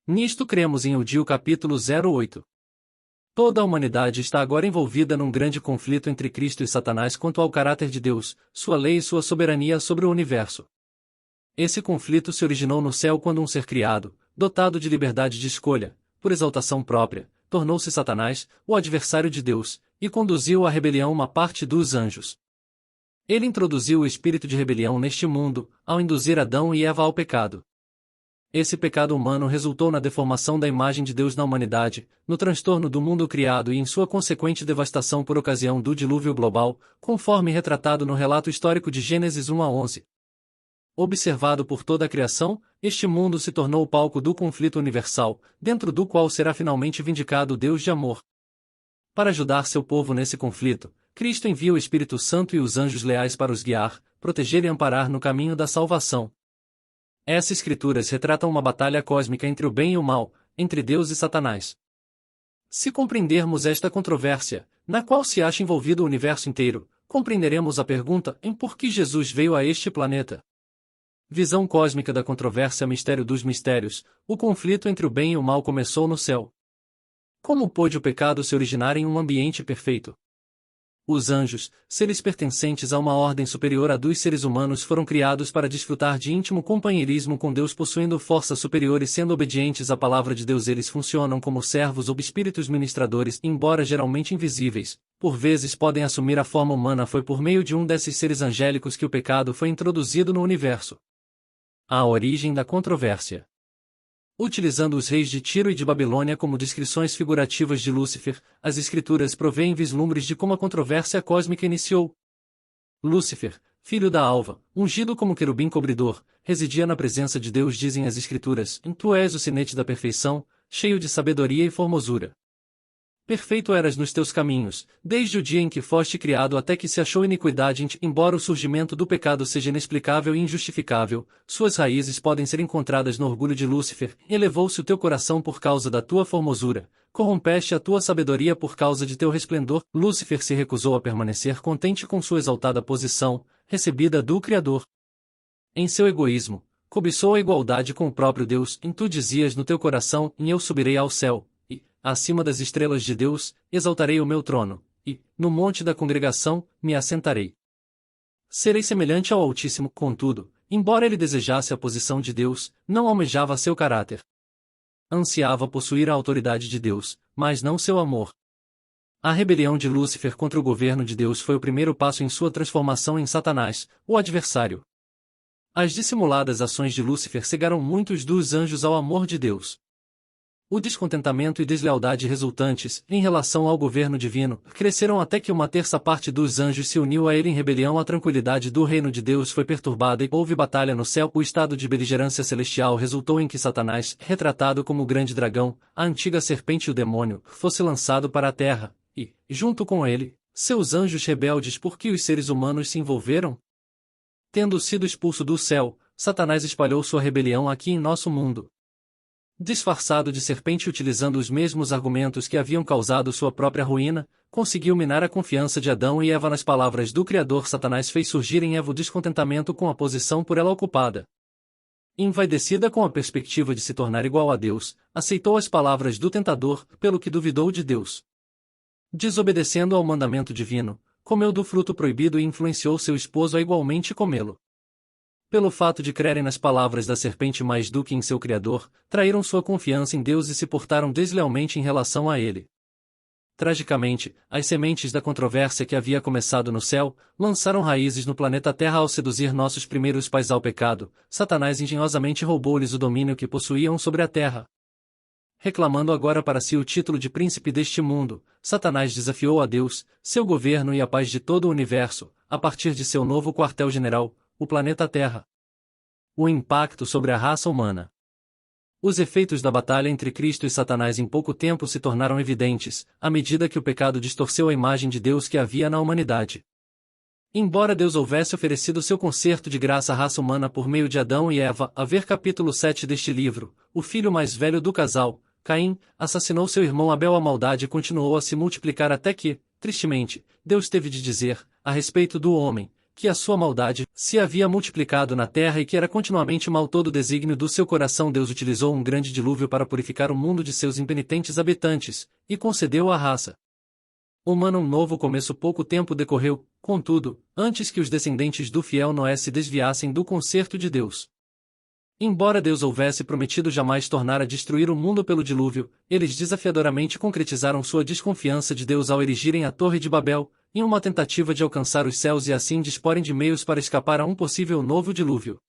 Nisto cremos em Eudil capítulo 08. Toda a humanidade está agora envolvida num grande conflito entre Cristo e Satanás quanto ao caráter de Deus, sua lei e sua soberania sobre o universo. Esse conflito se originou no céu quando um ser criado, dotado de liberdade de escolha, por exaltação própria, tornou-se Satanás, o adversário de Deus, e conduziu à rebelião uma parte dos anjos. Ele introduziu o espírito de rebelião neste mundo, ao induzir Adão e Eva ao pecado. Esse pecado humano resultou na deformação da imagem de Deus na humanidade, no transtorno do mundo criado e em sua consequente devastação por ocasião do dilúvio global, conforme retratado no relato histórico de Gênesis 1 a 11. Observado por toda a criação, este mundo se tornou o palco do conflito universal, dentro do qual será finalmente vindicado o Deus de amor. Para ajudar seu povo nesse conflito, Cristo envia o Espírito Santo e os anjos leais para os guiar, proteger e amparar no caminho da salvação. Essas escrituras retratam uma batalha cósmica entre o bem e o mal, entre Deus e Satanás. Se compreendermos esta controvérsia, na qual se acha envolvido o universo inteiro, compreenderemos a pergunta em por que Jesus veio a este planeta. Visão cósmica da controvérsia Mistério dos mistérios, o conflito entre o bem e o mal começou no céu. Como pôde o pecado se originar em um ambiente perfeito? Os anjos, seres pertencentes a uma ordem superior à dos seres humanos, foram criados para desfrutar de íntimo companheirismo com Deus, possuindo força superior e sendo obedientes à palavra de Deus. Eles funcionam como servos ou espíritos ministradores, embora geralmente invisíveis, por vezes podem assumir a forma humana. Foi por meio de um desses seres angélicos que o pecado foi introduzido no universo. A origem da controvérsia. Utilizando os reis de Tiro e de Babilônia como descrições figurativas de Lúcifer, as escrituras provêem vislumbres de como a controvérsia cósmica iniciou. Lúcifer, filho da alva, ungido como querubim cobridor, residia na presença de Deus. Dizem as escrituras: Tu és o sinete da perfeição, cheio de sabedoria e formosura. Perfeito eras nos teus caminhos, desde o dia em que foste criado até que se achou iniquidade em ti. Embora o surgimento do pecado seja inexplicável e injustificável, suas raízes podem ser encontradas no orgulho de Lúcifer. Elevou-se o teu coração por causa da tua formosura, corrompeste a tua sabedoria por causa de teu resplendor. Lúcifer se recusou a permanecer contente com sua exaltada posição, recebida do Criador. Em seu egoísmo, cobiçou a igualdade com o próprio Deus. E tu dizias no teu coração: eu subirei ao céu, acima das estrelas de Deus, exaltarei o meu trono, e, no monte da congregação, me assentarei. Serei semelhante ao Altíssimo. Contudo, embora ele desejasse a posição de Deus, não almejava seu caráter. Ansiava possuir a autoridade de Deus, mas não seu amor. A rebelião de Lúcifer contra o governo de Deus foi o primeiro passo em sua transformação em Satanás, o adversário. As dissimuladas ações de Lúcifer cegaram muitos dos anjos ao amor de Deus. O descontentamento e deslealdade resultantes, em relação ao governo divino, cresceram até que uma terça parte dos anjos se uniu a ele em rebelião. A tranquilidade do reino de Deus foi perturbada e houve batalha no céu. O estado de beligerância celestial resultou em que Satanás, retratado como o grande dragão, a antiga serpente e o demônio, fosse lançado para a terra, e, junto com ele, seus anjos rebeldes. Por que os seres humanos se envolveram? Tendo sido expulso do céu, Satanás espalhou sua rebelião aqui em nosso mundo. Disfarçado de serpente, utilizando os mesmos argumentos que haviam causado sua própria ruína, conseguiu minar a confiança de Adão e Eva nas palavras do Criador. Satanás fez surgir em Eva o descontentamento com a posição por ela ocupada. Envaidecida com a perspectiva de se tornar igual a Deus, aceitou as palavras do tentador, pelo que duvidou de Deus. Desobedecendo ao mandamento divino, comeu do fruto proibido e influenciou seu esposo a igualmente comê-lo. Pelo fato de crerem nas palavras da serpente mais do que em seu Criador, traíram sua confiança em Deus e se portaram deslealmente em relação a ele. Tragicamente, as sementes da controvérsia que havia começado no céu, lançaram raízes no planeta Terra ao seduzir nossos primeiros pais ao pecado. Satanás engenhosamente roubou-lhes o domínio que possuíam sobre a terra. Reclamando agora para si o título de príncipe deste mundo, Satanás desafiou a Deus, seu governo e a paz de todo o universo, a partir de seu novo quartel-general, o planeta Terra. O impacto sobre a raça humana. Os efeitos da batalha entre Cristo e Satanás em pouco tempo se tornaram evidentes, à medida que o pecado distorceu a imagem de Deus que havia na humanidade. Embora Deus houvesse oferecido seu concerto de graça à raça humana por meio de Adão e Eva, a ver capítulo 7 deste livro, o filho mais velho do casal, Caim, assassinou seu irmão Abel. A maldade continuou a se multiplicar até que, tristemente, Deus teve de dizer, a respeito do homem: que a sua maldade se havia multiplicado na terra e que era continuamente mal todo o desígnio do seu coração, Deus utilizou um grande dilúvio para purificar o mundo de seus impenitentes habitantes, e concedeu à raça humana um novo começo. Pouco tempo decorreu, contudo, antes que os descendentes do fiel Noé se desviassem do concerto de Deus. Embora Deus houvesse prometido jamais tornar a destruir o mundo pelo dilúvio, eles desafiadoramente concretizaram sua desconfiança de Deus ao erigirem a Torre de Babel, em uma tentativa de alcançar os céus e assim disporem de meios para escapar a um possível novo dilúvio.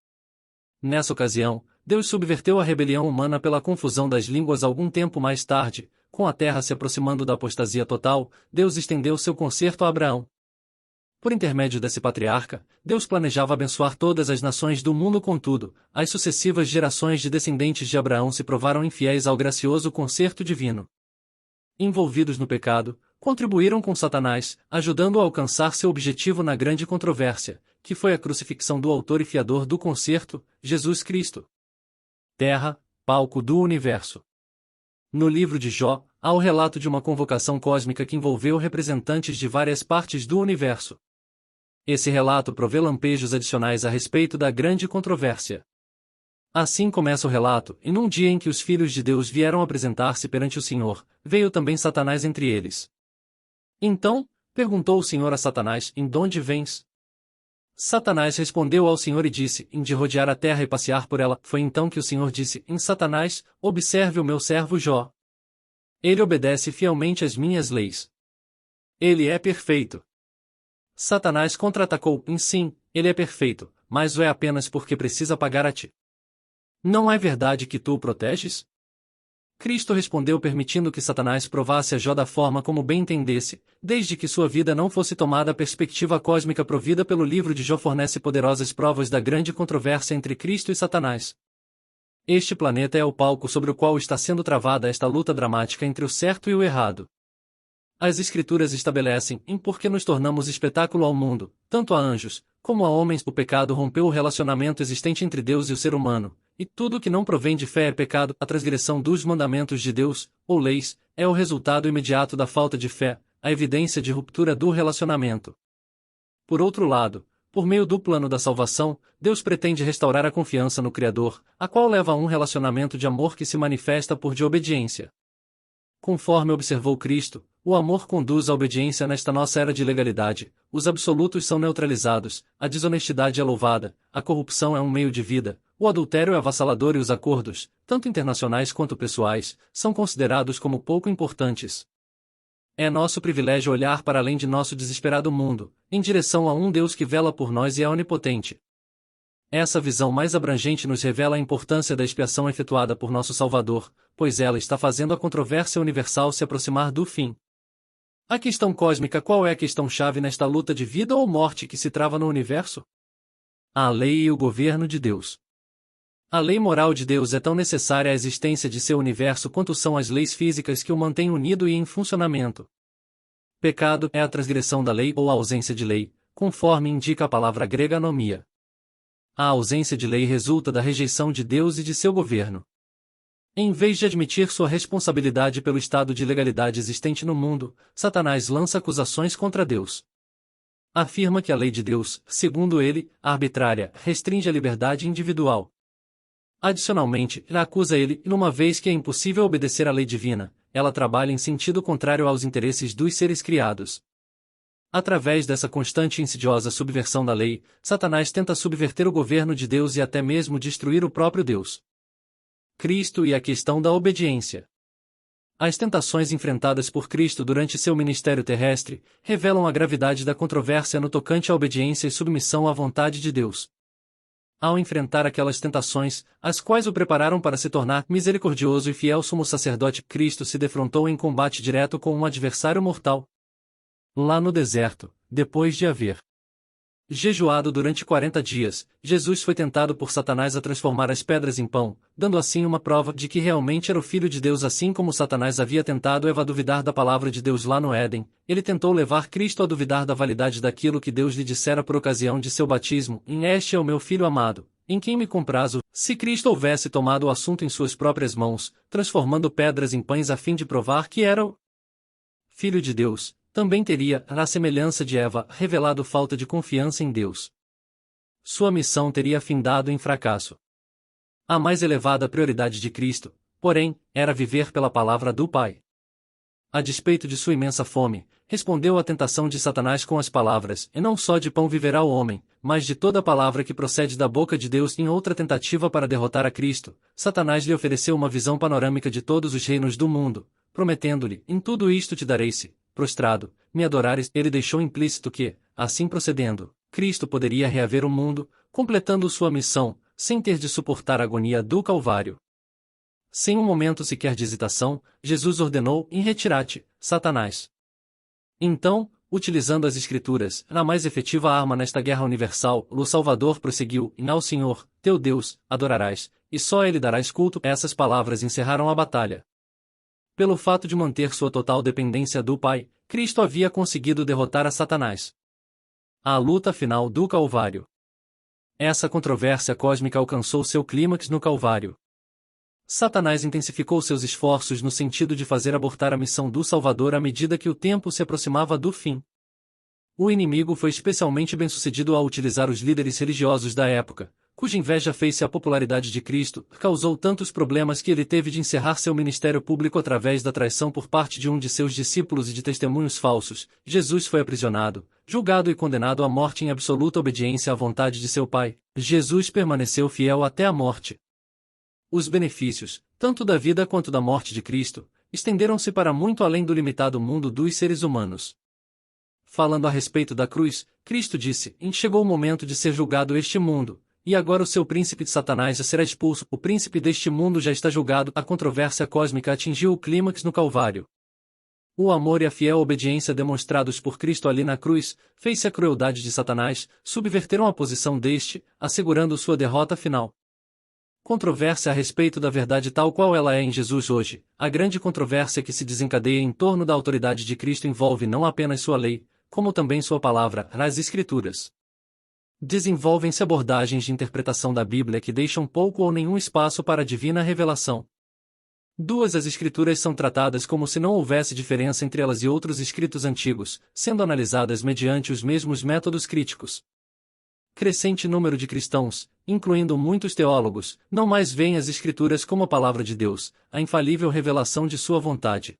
Nessa ocasião, Deus subverteu a rebelião humana pela confusão das línguas. Algum tempo mais tarde, com a terra se aproximando da apostasia total, Deus estendeu seu concerto a Abraão. Por intermédio desse patriarca, Deus planejava abençoar todas as nações do mundo. Contudo, as sucessivas gerações de descendentes de Abraão se provaram infiéis ao gracioso concerto divino. Envolvidos no pecado, contribuíram com Satanás, ajudando-o a alcançar seu objetivo na grande controvérsia, que foi a crucifixão do autor e fiador do concerto, Jesus Cristo. Terra, palco do universo. No livro de Jó, há o relato de uma convocação cósmica que envolveu representantes de várias partes do universo. Esse relato provê lampejos adicionais a respeito da grande controvérsia. Assim começa o relato: e num dia em que os filhos de Deus vieram apresentar-se perante o Senhor, veio também Satanás entre eles. Então, perguntou o Senhor a Satanás: em donde vens? Satanás respondeu ao Senhor e disse: em de rodear a terra e passear por ela. Foi então que o Senhor disse: em Satanás, observe o meu servo Jó. Ele obedece fielmente às minhas leis. Ele é perfeito. Satanás contra-atacou: sim, ele é perfeito, mas o é apenas porque precisa pagar a ti. Não é verdade que tu o proteges? Cristo respondeu, permitindo que Satanás provasse a Jó da forma como bem entendesse, desde que sua vida não fosse tomada. A perspectiva cósmica provida pelo livro de Jó fornece poderosas provas da grande controvérsia entre Cristo e Satanás. Este planeta é o palco sobre o qual está sendo travada esta luta dramática entre o certo e o errado. As Escrituras estabelecem, em porque nos tornamos espetáculo ao mundo, tanto a anjos, como a homens. O pecado rompeu o relacionamento existente entre Deus e o ser humano, e tudo que não provém de fé é pecado. A transgressão dos mandamentos de Deus, ou leis, é o resultado imediato da falta de fé, a evidência de ruptura do relacionamento. Por outro lado, por meio do plano da salvação, Deus pretende restaurar a confiança no Criador, a qual leva a um relacionamento de amor que se manifesta por de obediência. Conforme observou Cristo, o amor conduz à obediência. Nesta nossa era de legalidade, os absolutos são neutralizados, a desonestidade é louvada, a corrupção é um meio de vida, o adultério é avassalador e os acordos, tanto internacionais quanto pessoais, são considerados como pouco importantes. É nosso privilégio olhar para além de nosso desesperado mundo, em direção a um Deus que vela por nós e é onipotente. Essa visão mais abrangente nos revela a importância da expiação efetuada por nosso Salvador, pois ela está fazendo a controvérsia universal se aproximar do fim. A questão cósmica: qual é a questão-chave nesta luta de vida ou morte que se trava no universo? A lei e o governo de Deus. A lei moral de Deus é tão necessária à existência de seu universo quanto são as leis físicas que o mantêm unido e em funcionamento. Pecado é a transgressão da lei ou a ausência de lei, conforme indica a palavra grega anomia. A ausência de lei resulta da rejeição de Deus e de seu governo. Em vez de admitir sua responsabilidade pelo estado de legalidade existente no mundo, Satanás lança acusações contra Deus. Afirma que a lei de Deus, segundo ele, arbitrária, restringe a liberdade individual. Adicionalmente, acusa ele, uma vez que é impossível obedecer à lei divina, ela trabalha em sentido contrário aos interesses dos seres criados. Através dessa constante e insidiosa subversão da lei, Satanás tenta subverter o governo de Deus e até mesmo destruir o próprio Deus. Cristo e a questão da obediência. As tentações enfrentadas por Cristo durante seu ministério terrestre revelam a gravidade da controvérsia no tocante à obediência e submissão à vontade de Deus. Ao enfrentar aquelas tentações, as quais o prepararam para se tornar misericordioso e fiel sumo sacerdote, Cristo se defrontou em combate direto com um adversário mortal. Lá no deserto, depois de haver jejuado durante 40 dias, Jesus foi tentado por Satanás a transformar as pedras em pão, dando assim uma prova de que realmente era o Filho de Deus. Assim como Satanás havia tentado Eva a duvidar da palavra de Deus lá no Éden, ele tentou levar Cristo a duvidar da validade daquilo que Deus lhe dissera por ocasião de seu batismo: Este é o meu Filho amado, em quem me comprazo. Se Cristo houvesse tomado o assunto em suas próprias mãos, transformando pedras em pães a fim de provar que era o Filho de Deus, também teria, à semelhança de Eva, revelado falta de confiança em Deus. Sua missão teria findado em fracasso. A mais elevada prioridade de Cristo, porém, era viver pela palavra do Pai. A despeito de sua imensa fome, respondeu à tentação de Satanás com as palavras: "E não só de pão viverá o homem, mas de toda palavra que procede da boca de Deus." Em outra tentativa para derrotar a Cristo, Satanás lhe ofereceu uma visão panorâmica de todos os reinos do mundo, prometendo-lhe: "Em tudo isto te darei se, prostrado, me adorares." Ele deixou implícito que, assim procedendo, Cristo poderia reaver o mundo, completando sua missão, sem ter de suportar a agonia do Calvário. Sem um momento sequer de hesitação, Jesus ordenou: "Em retira-te, Satanás." Então, utilizando as Escrituras, a mais efetiva arma nesta guerra universal, o Salvador prosseguiu: "E ao Senhor, teu Deus, adorarás, e só a Ele darás culto." Essas palavras encerraram a batalha. Pelo fato de manter sua total dependência do Pai, Cristo havia conseguido derrotar a Satanás. A luta final do Calvário. Essa controvérsia cósmica alcançou seu clímax no Calvário. Satanás intensificou seus esforços no sentido de fazer abortar a missão do Salvador à medida que o tempo se aproximava do fim. O inimigo foi especialmente bem-sucedido ao utilizar os líderes religiosos da época, cuja inveja fez-se à popularidade de Cristo, causou tantos problemas que ele teve de encerrar seu ministério público através da traição por parte de um de seus discípulos e de testemunhos falsos. Jesus foi aprisionado, julgado e condenado à morte em absoluta obediência à vontade de seu Pai. Jesus permaneceu fiel até a morte. Os benefícios, tanto da vida quanto da morte de Cristo, estenderam-se para muito além do limitado mundo dos seres humanos. Falando a respeito da cruz, Cristo disse: "Chegou o momento de ser julgado este mundo, e agora o seu príncipe de Satanás já será expulso. O príncipe deste mundo já está julgado." A controvérsia cósmica atingiu o clímax no Calvário. O amor e a fiel obediência demonstrados por Cristo ali na cruz, fez-se a crueldade de Satanás, subverteram a posição deste, assegurando sua derrota final. Controvérsia a respeito da verdade tal qual ela é em Jesus hoje. A grande controvérsia que se desencadeia em torno da autoridade de Cristo envolve não apenas sua lei, como também sua palavra, as Escrituras. Desenvolvem-se abordagens de interpretação da Bíblia que deixam pouco ou nenhum espaço para a divina revelação. As Escrituras são tratadas como se não houvesse diferença entre elas e outros escritos antigos, sendo analisadas mediante os mesmos métodos críticos. Crescente número de cristãos, incluindo muitos teólogos, não mais veem as Escrituras como a palavra de Deus, a infalível revelação de sua vontade.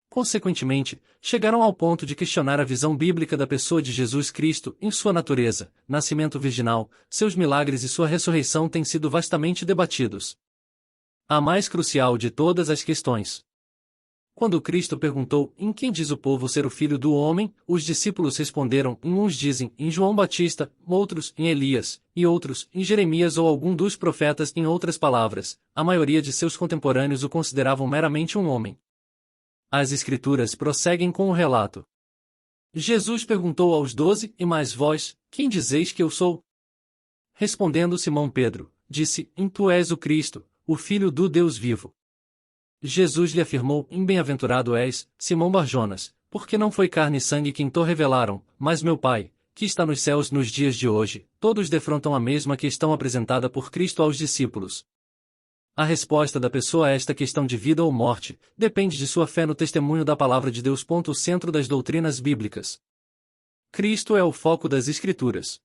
Consequentemente, chegaram ao ponto de questionar a visão bíblica da pessoa de Jesus Cristo, em sua natureza, nascimento virginal, seus milagres e sua ressurreição têm sido vastamente debatidos. A mais crucial de todas as questões. Quando Cristo perguntou: "Em quem diz o povo ser o Filho do Homem?", os discípulos responderam: "Uns dizem, em João Batista, outros, em Elias, e outros, em Jeremias ou algum dos profetas." Em outras palavras, a maioria de seus contemporâneos o consideravam meramente um homem. As Escrituras prosseguem com o relato. Jesus perguntou aos 12: "E mais vós, quem dizeis que eu sou?" Respondendo Simão Pedro, disse: "Tu és o Cristo, o Filho do Deus vivo." Jesus lhe afirmou: "Bem-aventurado és, Simão Barjonas, porque não foi carne e sangue quem te revelaram, mas meu Pai, que está nos céus." Nos dias de hoje, todos defrontam a mesma questão apresentada por Cristo aos discípulos. A resposta da pessoa a esta questão de vida ou morte depende de sua fé no testemunho da palavra de Deus. O centro das doutrinas bíblicas. Cristo é o foco das Escrituras.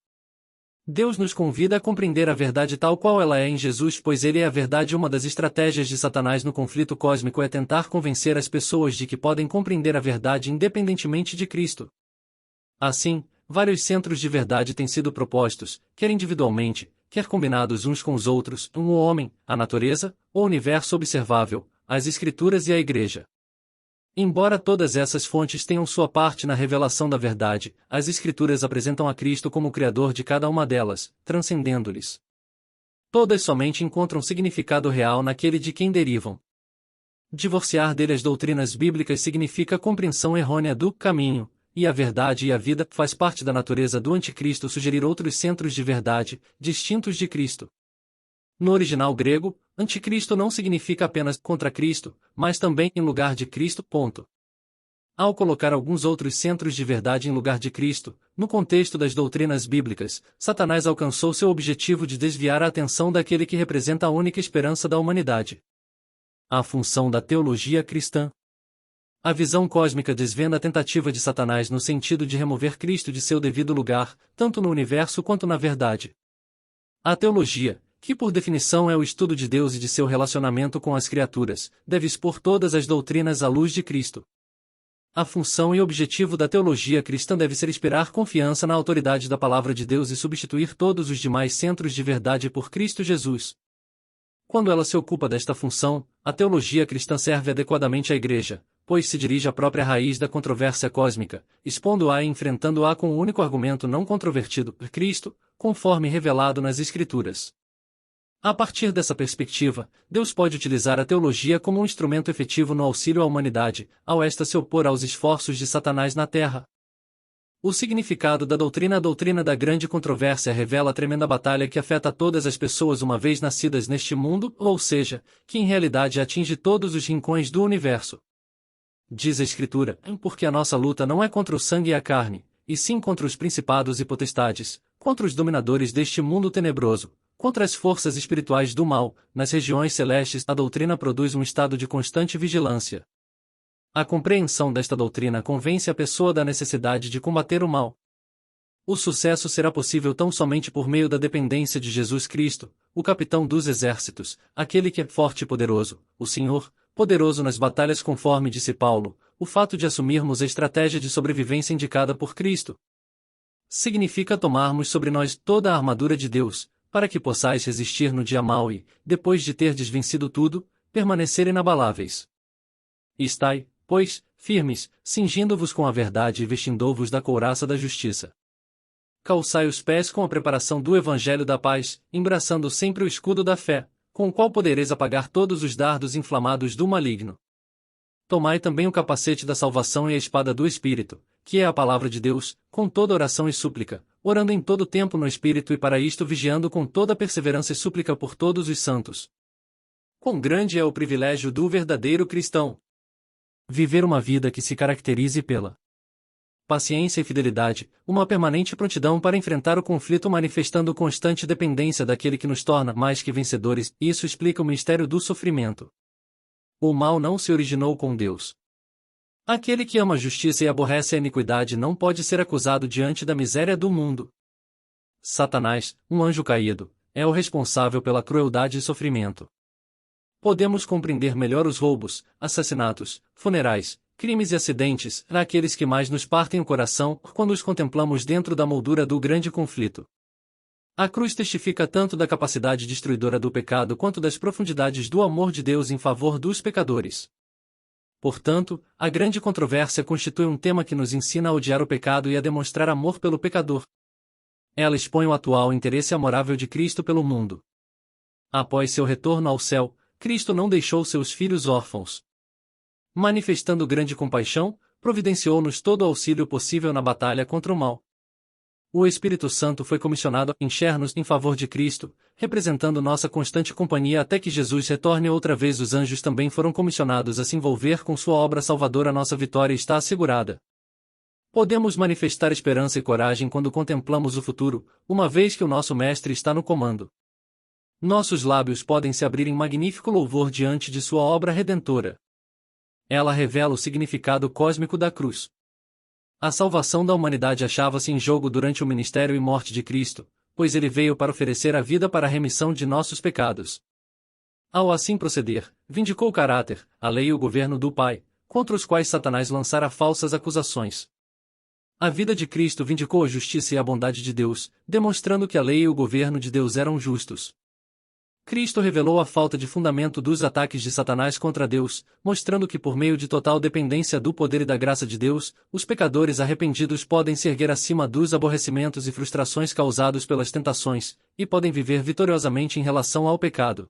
Deus nos convida a compreender a verdade tal qual ela é em Jesus, pois Ele é a verdade. Uma das estratégias de Satanás no conflito cósmico é tentar convencer as pessoas de que podem compreender a verdade independentemente de Cristo. Assim, vários centros de verdade têm sido propostos, quer individualmente, quer combinados uns com os outros: o homem, a natureza, o universo observável, as Escrituras e a Igreja. Embora todas essas fontes tenham sua parte na revelação da verdade, as Escrituras apresentam a Cristo como o Criador de cada uma delas, transcendendo-lhes. Todas somente encontram significado real naquele de quem derivam. Divorciar dele as doutrinas bíblicas significa compreensão errônea do caminho, e a verdade e a vida. Faz parte da natureza do anticristo sugerir outros centros de verdade, distintos de Cristo. No original grego, anticristo não significa apenas contra Cristo, mas também em lugar de Cristo. Ao colocar alguns outros centros de verdade em lugar de Cristo, no contexto das doutrinas bíblicas, Satanás alcançou seu objetivo de desviar a atenção daquele que representa a única esperança da humanidade. A função da teologia cristã. A visão cósmica desvenda a tentativa de Satanás no sentido de remover Cristo de seu devido lugar, tanto no universo quanto na verdade. A teologia, que por definição é o estudo de Deus e de seu relacionamento com as criaturas, deve expor todas as doutrinas à luz de Cristo. A função e objetivo da teologia cristã deve ser inspirar confiança na autoridade da palavra de Deus e substituir todos os demais centros de verdade por Cristo Jesus. Quando ela se ocupa desta função, a teologia cristã serve adequadamente à Igreja, pois se dirige à própria raiz da controvérsia cósmica, expondo-a e enfrentando-a com o único argumento não controvertido, Cristo, conforme revelado nas Escrituras. A partir dessa perspectiva, Deus pode utilizar a teologia como um instrumento efetivo no auxílio à humanidade, ao esta se opor aos esforços de Satanás na Terra. O significado da doutrina. A doutrina da grande controvérsia revela a tremenda batalha que afeta todas as pessoas uma vez nascidas neste mundo, ou seja, que em realidade atinge todos os rincões do universo. Diz a Escritura, porque a nossa luta não é contra o sangue e a carne, e sim contra os principados e potestades, contra os dominadores deste mundo tenebroso, contra as forças espirituais do mal, nas regiões celestes. A doutrina produz um estado de constante vigilância. A compreensão desta doutrina convence a pessoa da necessidade de combater o mal. O sucesso será possível tão somente por meio da dependência de Jesus Cristo, o capitão dos exércitos, aquele que é forte e poderoso, o Senhor, poderoso nas batalhas conforme disse Paulo, o fato de assumirmos a estratégia de sobrevivência indicada por Cristo. Significa tomarmos sobre nós toda a armadura de Deus, para que possais resistir no dia mau e, depois de terdes vencido tudo, permanecer inabaláveis. Estai, pois, firmes, cingindo-vos com a verdade e vestindo-vos da couraça da justiça. Calçai os pés com a preparação do Evangelho da paz, embraçando sempre o escudo da fé, com o qual podereis apagar todos os dardos inflamados do maligno. Tomai também o capacete da salvação e a espada do Espírito, que é a palavra de Deus, com toda oração e súplica, orando em todo tempo no Espírito e para isto vigiando com toda perseverança e súplica por todos os santos. Quão grande é o privilégio do verdadeiro cristão! Viver uma vida que se caracterize pela paciência e fidelidade, uma permanente prontidão para enfrentar o conflito manifestando constante dependência daquele que nos torna mais que vencedores, isso explica o mistério do sofrimento. O mal não se originou com Deus. Aquele que ama a justiça e aborrece a iniquidade não pode ser acusado diante da miséria do mundo. Satanás, um anjo caído, é o responsável pela crueldade e sofrimento. Podemos compreender melhor os roubos, assassinatos, funerais, crimes e acidentes, aqueles que mais nos partem o coração, quando os contemplamos dentro da moldura do grande conflito. A cruz testifica tanto da capacidade destruidora do pecado quanto das profundidades do amor de Deus em favor dos pecadores. Portanto, a grande controvérsia constitui um tema que nos ensina a odiar o pecado e a demonstrar amor pelo pecador. Ela expõe o atual interesse amorável de Cristo pelo mundo. Após seu retorno ao céu, Cristo não deixou seus filhos órfãos. Manifestando grande compaixão, providenciou-nos todo o auxílio possível na batalha contra o mal. O Espírito Santo foi comissionado a encher-nos em favor de Cristo, representando nossa constante companhia até que Jesus retorne outra vez. Os anjos também foram comissionados a se envolver com sua obra salvadora. Nossa vitória está assegurada. Podemos manifestar esperança e coragem quando contemplamos o futuro, uma vez que o nosso Mestre está no comando. Nossos lábios podem se abrir em magnífico louvor diante de sua obra redentora. Ela revela o significado cósmico da cruz. A salvação da humanidade achava-se em jogo durante o ministério e morte de Cristo, pois ele veio para oferecer a vida para a remissão de nossos pecados. Ao assim proceder, vindicou o caráter, a lei e o governo do Pai, contra os quais Satanás lançara falsas acusações. A vida de Cristo vindicou a justiça e a bondade de Deus, demonstrando que a lei e o governo de Deus eram justos. Cristo revelou a falta de fundamento dos ataques de Satanás contra Deus, mostrando que por meio de total dependência do poder e da graça de Deus, os pecadores arrependidos podem se erguer acima dos aborrecimentos e frustrações causados pelas tentações, e podem viver vitoriosamente em relação ao pecado.